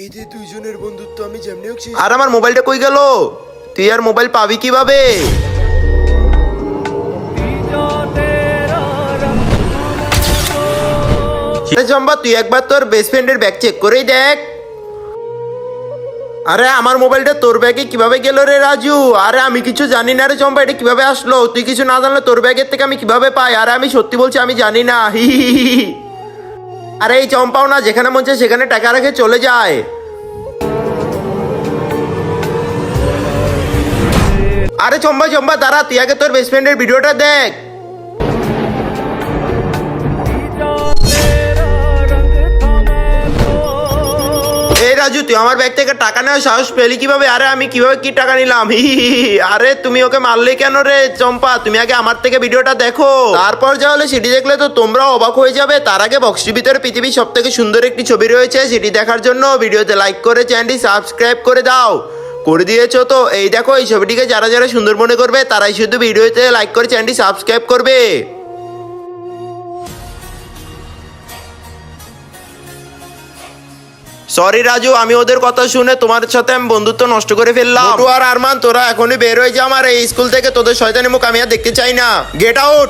এদের দুইজনের বন্ধুত্ব আমি যেমনি হোক শেষ। আর আমার মোবাইলটা কই গেল? তুই আর মোবাইল পাবি কিভাবে? চম্পা, তুই একবার তোর বেস্ট ফ্রেন্ডের ব্যাগ চেক করেই দেখ। আরে আমার মোবাইলটা তোর ব্যাগে কিভাবে গেল রে রাজু? আরে আমি কিছু জানি না রে চম্পা, এটা কিভাবে আসলো? তুই কিছু না জানলে তোর ব্যাগের থেকে আমি কিভাবে পাই? আরে আমি সত্যি বলছি, আমি জানি না। হি হি হি হি। আরে এই চম্পাও না যেখানে মন চায় সেখানে টাকা রেখে চলে যায়। আরে চম্পা চম্পা দাঁড়া, তুই আগে তোর বেস্ট ফ্রেন্ডের ভিডিওটা দেখ। এই রাজু, তুই আমার ব্যাগ থেকে টাকা নেওয়ার সাহস পেলি কিভাবে? আরে আমি কিভাবে কি টাকা নিলাম? হি হি হি। আরে তুমি ওকে মারলে কেন রে চম্পা? তুমি আগে আমার থেকে ভিডিওটা দেখো, তারপর যা হলে সেটি দেখলে তো তোমরা অবাক হয়ে যাবে। তার আগে বক্সটির ভিতরে পৃথিবীর সব থেকে সুন্দর একটি ছবি রয়েছে, সেটি দেখার জন্য ভিডিওতে লাইক করে চ্যানেলটি সাবস্ক্রাইব করে দাও। করে দিয়েছো তো? এই দেখো, এই ছবিটিকে যারা যারা সুন্দর মনে করবে তারাই শুধু ভিডিওতে লাইক করে চ্যানেলটি সাবস্ক্রাইব করবে। সরি রাজু, আমি ওদের কথা শুনে তোমার সাথে আমি বন্ধুত্ব নষ্ট করে ফেললাম। মোটু আর আরমান, তোরা এখনই বের হয়ে যা আমার এই স্কুল থেকে। তোদের শয়তানি মুখ আমি আর দেখতে চাই না। Get out.